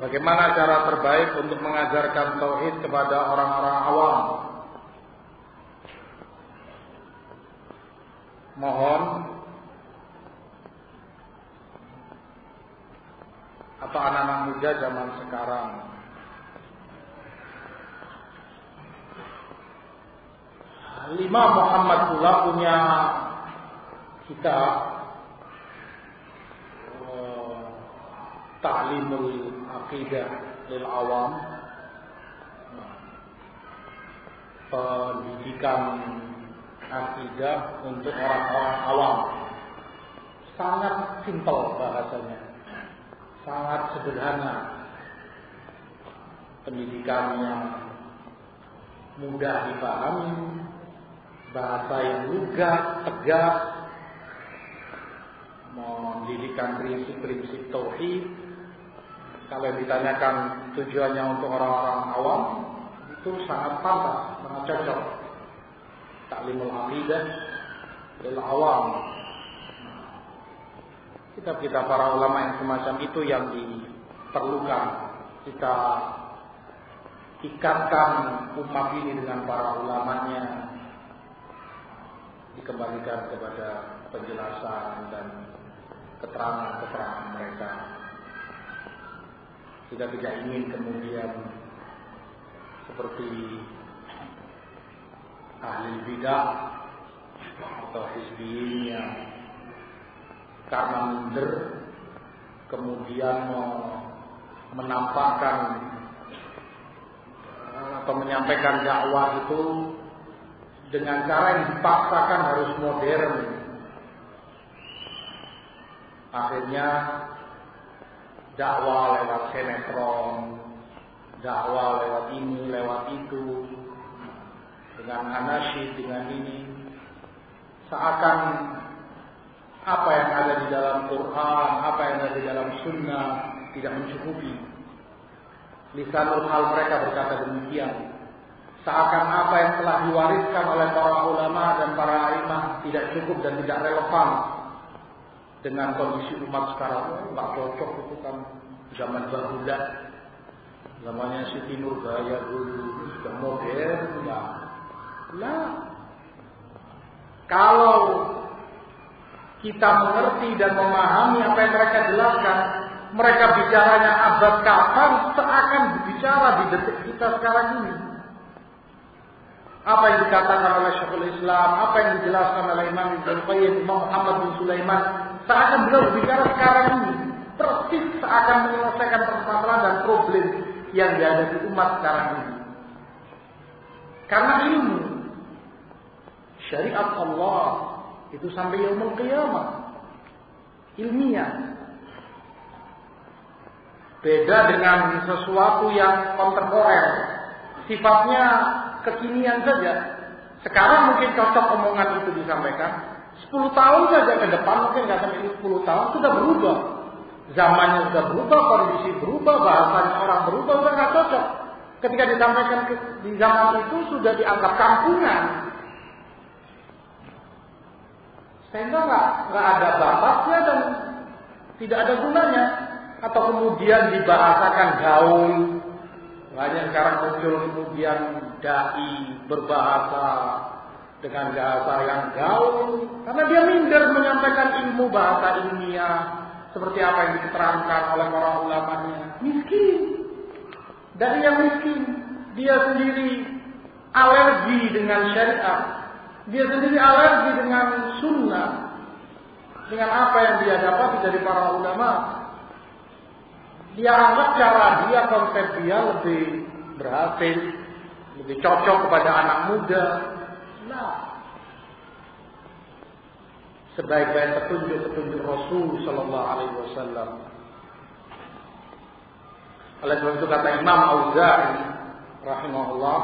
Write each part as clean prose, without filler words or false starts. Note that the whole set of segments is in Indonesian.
Bagaimana cara terbaik untuk mengajarkan tauhid kepada orang-orang awam? Mohon atau anak-anak muda zaman sekarang. Imam Muhammad pula punya kitab Ta'limul Aqidah lil Awam, pendidikan akidah untuk orang-orang awam. Sangat simpel bahasanya, sangat sederhana, pendidikannya mudah dipahami, bahasa yang lugas, tegas, mendidikkan prinsip-prinsip tauhid. Kalau ditanyakan tujuannya untuk orang-orang awam, itu sangat pantas, sangat cocok. Ta'limul Aqidah lil Awam. Kitab-kitab para ulama yang semacam itu yang diperlukan. Kita ikatkan umat ini dengan para ulamanya, dikembalikan kepada penjelasan dan keterangan-keterangan mereka. Kita tidak ingin kemudian seperti ahli bidah atau hizbiyin yang karena minder kemudian menampakkan atau menyampaikan dakwah itu dengan cara yang dipaksakan harus modern. Akhirnya dakwah lewat sinetron, dakwah lewat ini, lewat itu, dengan anasyid, dengan ini, seakan apa yang ada di dalam Quran, apa yang ada di dalam Sunnah tidak mencukupi. Lisanul hal mereka berkata demikian. Seakan apa yang telah diwariskan oleh para ulama dan para imam tidak cukup dan tidak relevan dengan kondisi umat sekarang. Nggak cocok itu kan zaman barulah, zamannya Siti Nurbaya dulu, sudah modern ya. Nah, kalau kita mengerti dan memahami apa yang mereka jelaskan, mereka bicaranya abad kapan, seakan berbicara di detik kita sekarang ini. Apa yang dikatakan oleh Syekhul Islam, apa yang dijelaskan oleh Imam Ibnu Qayyim, Imam Muhammad bin Sulaiman, seakan beliau berbicara sekarang ini, persis seakan menyelesaikan permasalahan dan problem yang dihadapi umat sekarang ini. Karena ilmu syariat Allah itu sampai yaumul qiyamah ilmiah. Beda dengan sesuatu yang kontemporer, sifatnya kekinian saja. Sekarang mungkin cocok omongan itu disampaikan. 10 tahun saja ke depan, mungkin nggak sampai 10 tahun, sudah berubah. Zamannya sudah berubah, kondisi berubah, bahasanya orang berubah, sudah nggak cocok. Ketika disampaikan di zaman itu sudah dianggap kampungan. Sehingga nggak ada batasnya dan tidak ada gunanya. Atau kemudian dibahasakan gaul. Makanya sekarang muncul kemudian dai berbahasa dengan bahasa yang gaul, karena dia minder menyampaikan ilmu bahasa ilmiah seperti apa yang diterangkan oleh para ulamanya. Miskin, dari yang miskin, dia sendiri alergi dengan syariat, dia sendiri alergi dengan sunnah, dengan apa yang dia dapati dari para ulama. Dia anggap cara dia, konsep dia lebih berhasil, lebih cocok kepada anak muda. Nah, sebaik-baik petunjuk-petunjuk Rasul Sallallahu Alaihi Wasallam. Oleh sebab itu kata Imam Auza'i rahimahullah,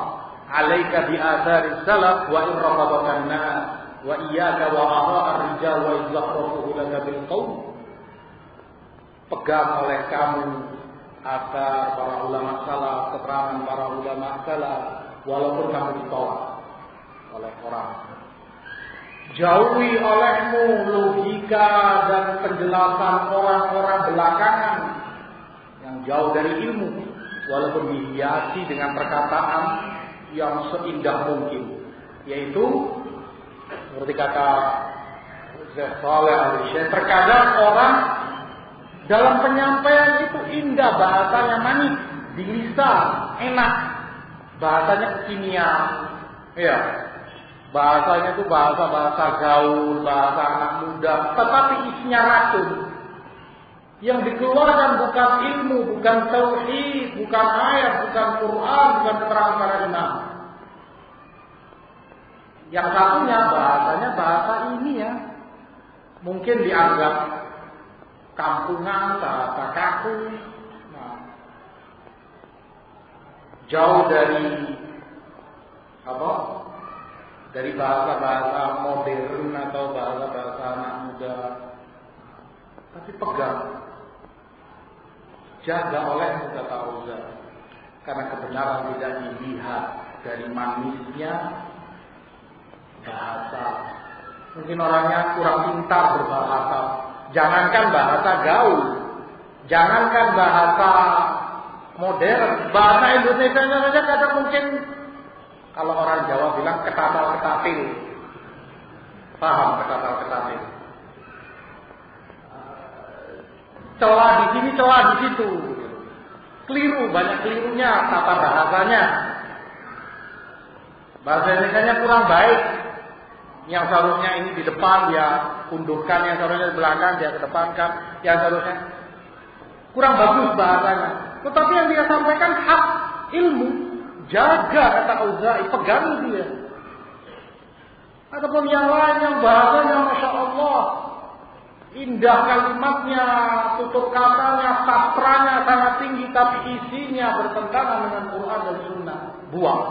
"Alaika bi athari salaf wa irraqabakan nas wa iyyaka wa ara'a ar-rijal wa izaqrafuhu laka bil qaum." Pegang oleh kamu asar para ulama salaf, keterangan para ulama salaf, walaupun kamu ditolak oleh orang. Jauhi olehmu logika dan penjelasan orang-orang belakangan yang jauh dari ilmu, walaupun dihiasi dengan perkataan yang seindah mungkin, yaitu seperti kata Syekh Shalih Al-Syekh, terkadang orang dalam penyampaian itu indah, bahasanya manis, di lisan enak, bahasanya kekinian, ya, bahasanya itu bahasa gaul, bahasa anak muda, tetapi isinya racun. Yang dikeluarkan bukan ilmu, bukan tauhid, bukan ayat, bukan Quran, bukan keterangan para imam. Yang satunya bahasanya bahasa ini ya, mungkin dianggap kampungan, bahasa kaku, jauh dari dari bahasa-bahasa modern atau bahasa-bahasa anak muda. Tapi pegang, jaga oleh Mutata'awza, karena kebenaran tidak dilihat dari manisnya bahasa. Mungkin orangnya kurang pintar berbahasa. Jangankan bahasa gaul, jangankan bahasa modern, bahasa Indonesia saja kadang mungkin, kalau orang Jawa bilang ketatal-ketatil. Paham ketatal-ketatil? Celah di sini, celah di situ. Keliru, banyak kelirunya tata bahasanya. Bahasa Indonesia kurang baik. Yang seharusnya ini di depan dia undurkan, yang seharusnya di belakang dia kedepankan, yang seharusnya kurang bagus bahasanya. Tetapi yang dia sampaikan hak ilmu, jaga kata Auza'i, pegang dia. Ataupun yang lain yang bahasanya Masya Allah, indah kalimatnya, tutur katanya, sastranya sangat tinggi, tapi isinya bertentangan dengan Quran dan Sunnah, buang.